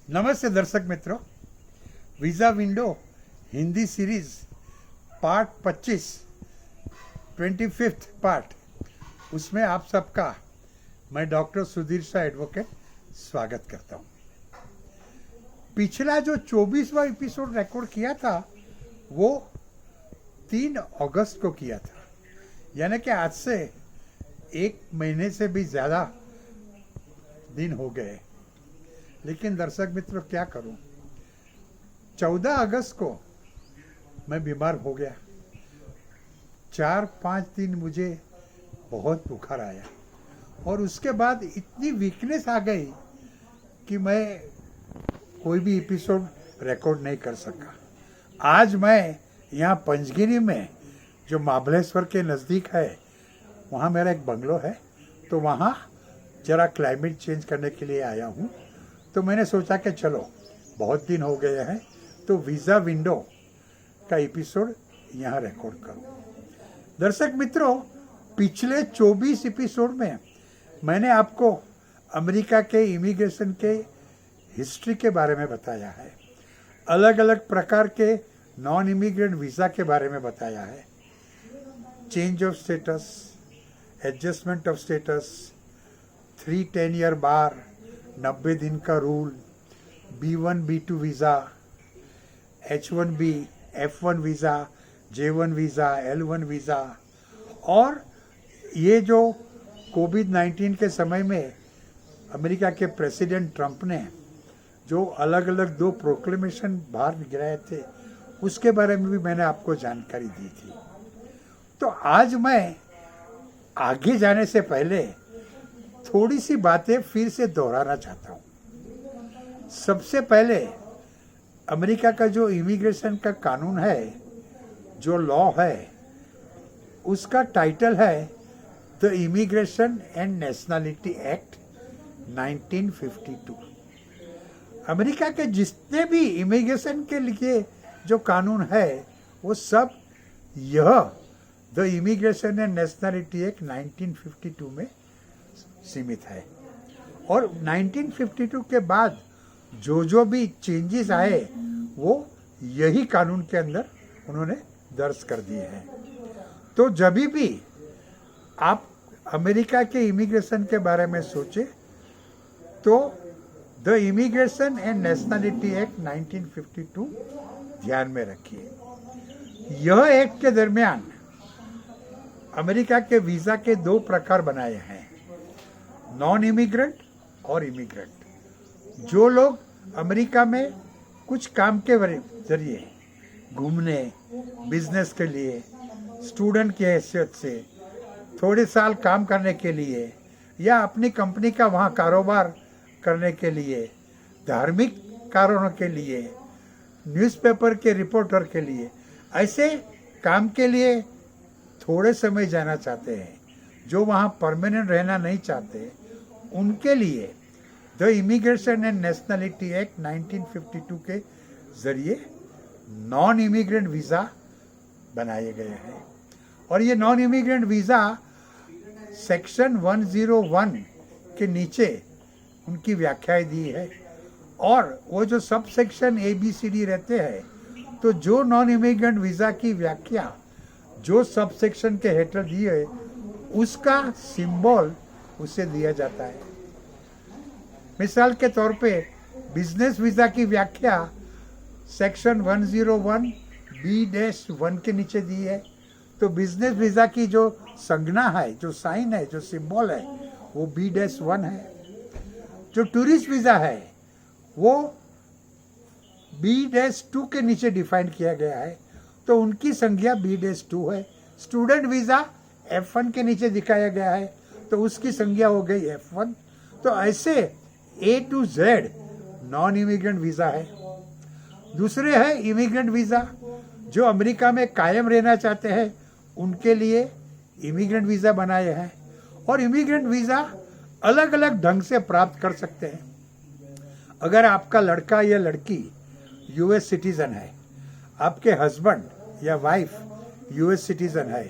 नमस्ते दर्शक मित्रों, visa window Hindi series part 25 25th part, उसमें आप सबका मैं डॉक्टर सुधीर शाह एडवोकेट स्वागत करता हूं। पिछला जो 24वां एपिसोड रिकॉर्ड किया था वो 3 अगस्त को किया था, यानी कि आज से 1 महीने से भी ज़्यादा दिन हो गए। लेकिन दर्शक मित्रों, क्या करूं, 14 अगस्त को मैं बीमार हो गया। 4-5 दिन मुझे बहुत बुखार आया और उसके बाद इतनी वीकनेस आ गई कि मैं कोई भी एपिसोड रिकॉर्ड नहीं कर सका। आज मैं यहाँ पंचगिरी में, जो महाबलेश्वर के नज़दीक है, वहाँ मेरा एक बंगलो है, तो वहाँ ज़रा क्लाइमेट चेंज करने के लिए आया हूँ। तो मैंने सोचा कि चलो बहुत दिन हो गए हैं तो वीज़ा विंडो का एपिसोड यहाँ रिकॉर्ड करूँ। दर्शक मित्रों, पिछले 24 एपिसोड में मैंने आपको अमेरिका के इमिग्रेशन के हिस्ट्री के बारे में बताया है, अलग अलग प्रकार के नॉन इमिग्रेंट वीज़ा के बारे में बताया है, change of status, adjustment of status, 3-10 year bar, 90 दिन का rule, B1 B2 visa, H1B F1 visa, J1 visa, L1 visa, और ये जो कोविड-19 के समय में अमेरिका के प्रेसिडेंट ट्रंप ने जो अलग अलग 2 प्रोक्लेमेशन बाहर गिराए थे, उसके बारे में भी मैंने आपको जानकारी दी थी। तो आज मैं आगे जाने से पहले थोड़ी सी बातें फिर से दोहराना चाहता हूँ। सबसे पहले अमेरिका का जो इमिग्रेशन का कानून है, जो लॉ है, उसका टाइटल है the immigration and nationality act 1952। America के जितने भी इमिग्रेशन के लिए जो कानून है वो सब यह the immigration and nationality act 1952 में सीमित है। और 1952 के बाद जो भी चेंजेस आए वो यही कानून के अंदर उन्होंने दर्ज कर दिए हैं। तो जब भी आप अमेरिका के इमिग्रेशन के बारे में सोचे तो the immigration and nationality act 1952 ध्यान में रखिए। यह एक्ट के दरमियान अमेरिका के वीज़ा के 2 प्रकार बनाए हैं, नॉन इमिग्रेंट और इमिग्रेंट। जो लोग अमेरिका में कुछ काम के जरिए, घूमने, बिजनेस के लिए, स्टूडेंट की हैसियत से थोड़े साल काम करने के लिए, या अपनी कंपनी का वहाँ कारोबार करने के लिए, धार्मिक कारणों के लिए, न्यूज़पेपर के रिपोर्टर के लिए, ऐसे काम के लिए थोड़े समय जाना चाहते हैं, जो वहाँ परमानेंट रहना नहीं चाहते, उनके लिए the immigration and nationality act 1952 के जरिए नॉन इमिग्रेंट वीज़ा बनाए गए हैं। और ये नॉन इमिग्रेंट वीज़ा सेक्शन 101 के नीचे उनकी व्याख्याएं दी है, और वो जो सब सेक्शन ABCD रहते हैं, तो जो नॉन इमिग्रेंट वीज़ा की व्याख्या जो सब सेक्शन के हेठल दी है, उसका सिंबल उसे दिया जाता है। मिसाल के तौर पे बिजनेस वीज़ा की व्याख्या सेक्शन 101B-1 के नीचे दी है। तो बिजनेस वीज़ा की जो संज्ञा है, जो साइन है, जो सिंबल है, वो B-1 है। जो टूरिस्ट वीज़ा है वो B-2 के नीचे डिफाइन किया गया है, तो उनकी संज्ञा B-2 है। स्टूडेंट वीज़ा F1 के नीचे दिखाया गया है, तो उसकी संज्ञा हो गई F1। तो ऐसे A to Z non immigrant visa है। दूसरे है इमिग्रेंट वीज़ा, जो अमेरिका में कायम रहना चाहते हैं, उनके लिए इमिग्रेंट वीज़ा बनाए हैं। और इमिग्रेंट वीज़ा अलग अलग ढंग से प्राप्त कर सकते हैं। अगर आपका लड़का या लड़की US सिटीज़न है, आपके हस्बैंड या वाइफ US सिटीज़न है,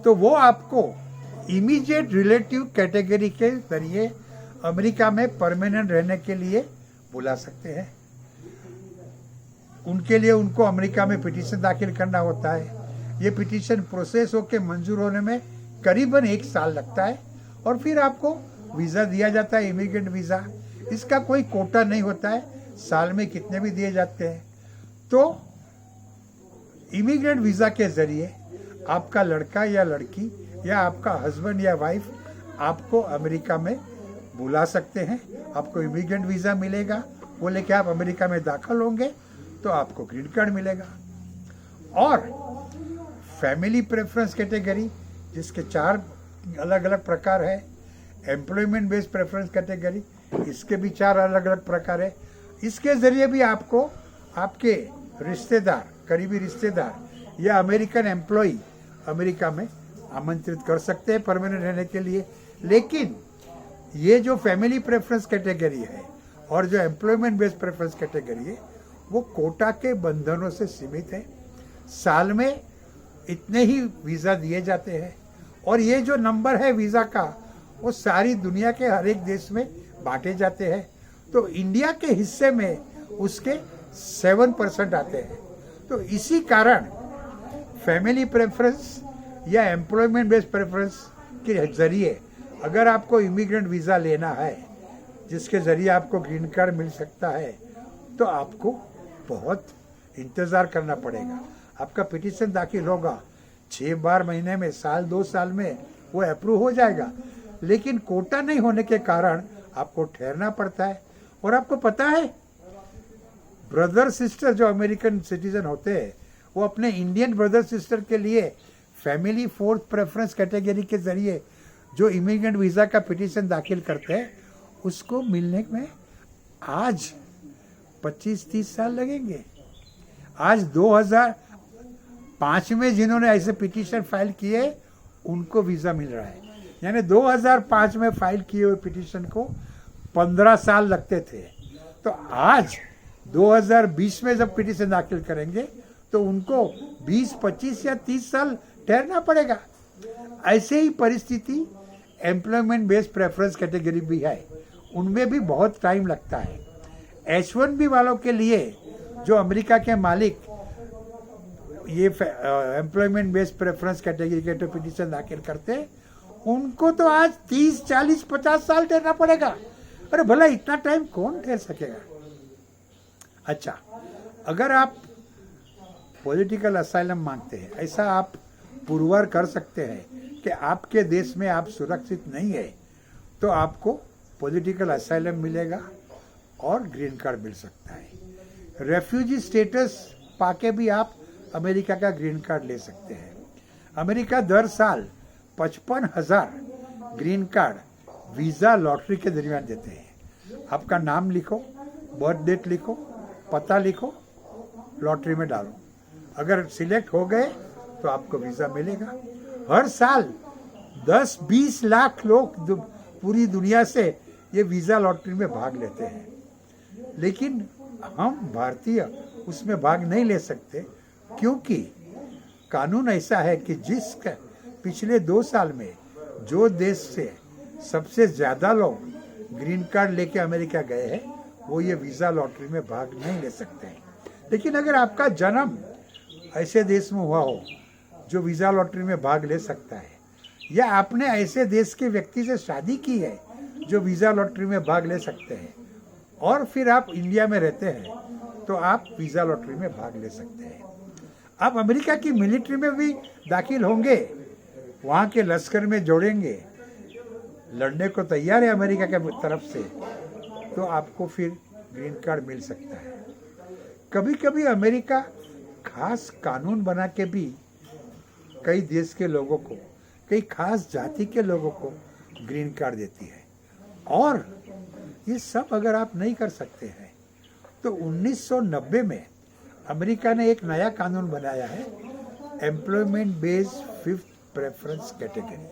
तो वो आपको इमीडिएट रिलेटिव कैटेगरी के जरिए अमेरिका में परमानेंट रहने के लिए बुला सकते हैं। उनके लिए उनको अमेरिका में पिटीशन दाखिल करना होता है। ये पिटीशन प्रोसेस होकर मंजूर होने में करीबन 1 साल लगता है और फिर आपको वीज़ा दिया जाता है, इमिग्रेंट वीज़ा। इसका कोई कोटा नहीं होता है, साल में कितने भी दिए जाते हैं। तो इमिग्रेंट वीज़ा के ज़रिए आपका लड़का या लड़की या आपका हस्बैंड या वाइफ आपको अमेरिका में बुला सकते हैं। आपको इमिग्रेंट वीज़ा मिलेगा, वो लेके आप अमेरिका में दाखिल होंगे तो आपको ग्रीन कार्ड मिलेगा। और फैमिली प्रेफरेंस कैटेगरी, जिसके 4 अलग अलग प्रकार है। एम्प्लॉयमेंट बेस्ड प्रेफरेंस कैटेगरी, इसके भी 4 अलग अलग प्रकार है। इसके ज़रिए भी आपको आपके रिश्तेदार, करीबी रिश्तेदार या अमेरिकन एम्प्लॉई अमेरिका में आमंत्रित कर सकते हैं परमानेंट रहने के लिए। लेकिन ये जो फैमिली प्रेफरेंस कैटेगरी है और जो एम्प्लॉयमेंट बेस्ड प्रेफरेंस कैटेगरी है, वो कोटा के बंधनों से सीमित है। साल में इतने ही वीज़ा दिए जाते हैं और ये जो नंबर है वीज़ा का, वो सारी दुनिया के हर एक देश में बांटे जाते हैं। तो इंडिया के हिस्से में उसके 7% आते हैं। तो इसी कारण फैमिली प्रेफरेंस या एम्प्लॉयमेंट बेस्ड प्रेफरेंस के ज़रिए अगर आपको इमिग्रेंट वीज़ा लेना है, जिसके ज़रिए आपको ग्रीन कार्ड मिल सकता है, तो आपको बहुत इंतज़ार करना पड़ेगा। आपका पिटीशन दाखिल होगा, 6-12 महीने में, साल 2 साल में वो अप्रूव हो जाएगा। लेकिन कोटा नहीं होने के कारण आपको ठहरना पड़ता है। और आपको पता है, ब्रदर सिस्टर जो अमेरिकन सिटीजन होते हैं, वो अपने इंडियन ब्रदर सिस्टर के लिए फैमिली 4th प्रेफरेंस कैटेगरी के ज़रिए जो इमिग्रेंट वीज़ा का पिटीशन दाखिल करते हैं, उसको मिलने में आज 25-30 साल लगेंगे। आज 2005 में जिन्होंने ऐसे पिटीशन फाइल किए, उनको वीज़ा मिल रहा है। यानी 2005 में फाइल किए हुए पिटीशन को 15 साल लगते थे। तो आज 2020 में जब पिटीशन दाखिल करेंगे तो उनको 20, 25 या 30 साल ठहरना पड़ेगा। ऐसे ही परिस्थिति एम्प्लॉयमेंट बेस्ड प्रेफरेंस कैटेगरी भी है, उनमें भी बहुत टाइम लगता है। H1B वालों के लिए जो अमेरिका के मालिक ये एम्प्लॉयमेंट बेस्ड प्रेफरेंस कैटेगरी के पिटीशन दाखिल करते हैं, उनको तो आज 30, 40, 50 साल ठहरना पड़ेगा। अरे भला इतना टाइम कौन ठहर सकेगा। अच्छा, अगर आप पॉलिटिकल असाइलम मांगते हैं, ऐसा आप पुरवार कर सकते हैं कि आपके देश में आप सुरक्षित नहीं है, तो आपको पॉलिटिकल असाइलम मिलेगा और ग्रीन कार्ड मिल सकता है। रेफ्यूजी स्टेटस पाके भी आप अमेरिका का ग्रीन कार्ड ले सकते हैं। अमेरिका दर साल 55,000 ग्रीन कार्ड वीज़ा लॉटरी के दरमियान देते हैं। आपका नाम लिखो, बर्थ डेट लिखो, पता लिखो, लॉटरी में डालो। अगर सिलेक्ट हो गए तो आपको वीज़ा मिलेगा। हर साल 10-20 लाख लोग पूरी दुनिया से ये वीज़ा लॉटरी में भाग लेते हैं। लेकिन हम भारतीय उसमें भाग नहीं ले सकते, क्योंकि कानून ऐसा है कि जिस पिछले 2 साल में जो देश से सबसे ज़्यादा लोग ग्रीन कार्ड लेके अमेरिका गए हैं, वो ये वीज़ा लॉटरी में भाग नहीं ले सकते हैं। लेकिन अगर आपका जन्म ऐसे देश में हुआ हो जो वीज़ा लॉटरी में भाग ले सकता है, या आपने ऐसे देश के व्यक्ति से शादी की है जो वीज़ा लॉटरी में भाग ले सकते हैं, और फिर आप इंडिया में रहते हैं, तो आप वीज़ा लॉटरी में भाग ले सकते हैं। आप अमेरिका की मिलिट्री में भी दाखिल होंगे, वहाँ के लश्कर में जोड़ेंगे, लड़ने को तैयार है अमेरिका के तरफ से, तो आपको फिर ग्रीन कार्ड मिल सकता है। कभी कभी अमेरिका खास कानून बना के भी कई देश के लोगों को, कई खास जाति के लोगों को ग्रीन कार्ड देती है। और ये सब अगर आप नहीं कर सकते हैं, तो 1990 में अमेरिका ने एक नया कानून बनाया है, employment based 5th preference category,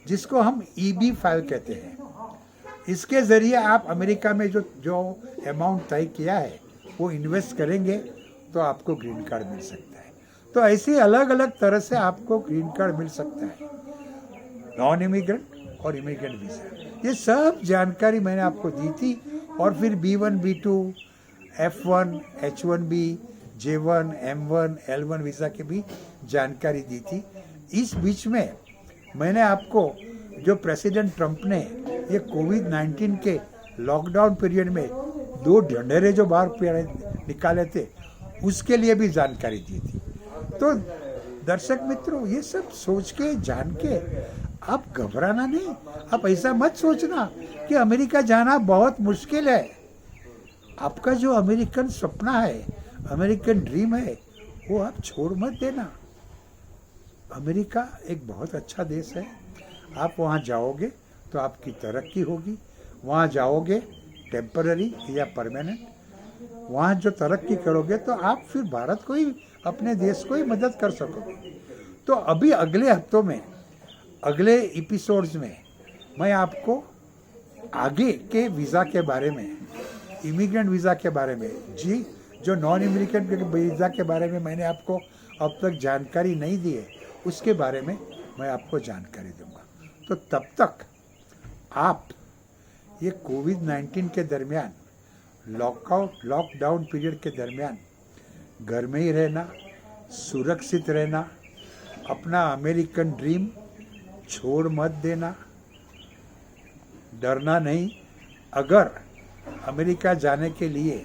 जिसको हम EB-5 कहते हैं। इसके ज़रिए आप अमेरिका में जो अमाउंट तय किया है वो इन्वेस्ट करेंगे तो आपको ग्रीन कार्ड मिल सकता है। तो ऐसे अलग अलग तरह से आपको ग्रीन कार्ड मिल सकता है, नॉन इमिग्रेंट और इमिग्रेंट वीज़ा। ये सब जानकारी मैंने आपको दी थी। और फिर B1, B2, F1, H1B, J1, M1, L1 visa की भी जानकारी दी थी। इस बीच में मैंने आपको जो प्रेसिडेंट ट्रंप ने ये कोविड-19 के लॉकडाउन पीरियड में 2 ढंढेरे जो बाहर निकाले थे उसके लिए भी जानकारी दी थी। तो दर्शक मित्रों, ये सब सोच के जान के आप घबराना नहीं, आप ऐसा मत सोचना कि अमेरिका जाना बहुत मुश्किल है। आपका जो अमेरिकन सपना है, अमेरिकन ड्रीम है, वो आप छोड़ मत देना। अमेरिका एक बहुत अच्छा देश है। आप वहाँ जाओगे तो आपकी तरक्की होगी। वहाँ जाओगे टेम्पररी या परमानेंट, वहाँ जो तरक्की करोगे तो आप फिर भारत को ही, अपने देश को ही मदद कर सकोगे। तो अभी अगले हफ्तों में, अगले एपिसोड्स में मैं आपको आगे के वीज़ा के बारे में, इमिग्रेंट वीज़ा के बारे में, जी जो नॉन इमिग्रेंट वीज़ा के बारे में मैंने आपको अब तक जानकारी नहीं दी है, उसके बारे में मैं आपको जानकारी दूंगा। तो तब तक आप ये कोविड-19 के दरमियान, लॉकडाउन पीरियड के दरमियान घर में ही रहना, सुरक्षित रहना, अपना अमेरिकन ड्रीम छोड़ मत देना, डरना नहीं। अगर अमेरिका जाने के लिए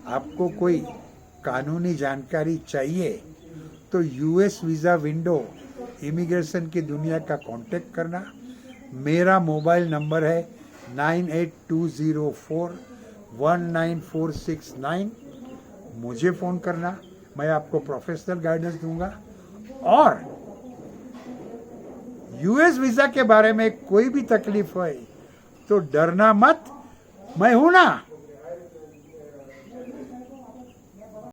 आपको कोई कानूनी जानकारी चाहिए तो यूएस वीज़ा विंडो इमिग्रेशन की दुनिया का कांटेक्ट करना। मेरा मोबाइल नंबर है 9820419469। मुझे फ़ोन करना, मैं आपको प्रोफेशनल गाइडेंस दूंगा। और यूएस वीज़ा के बारे में कोई भी तकलीफ है तो डरना मत, मैं हूं ना।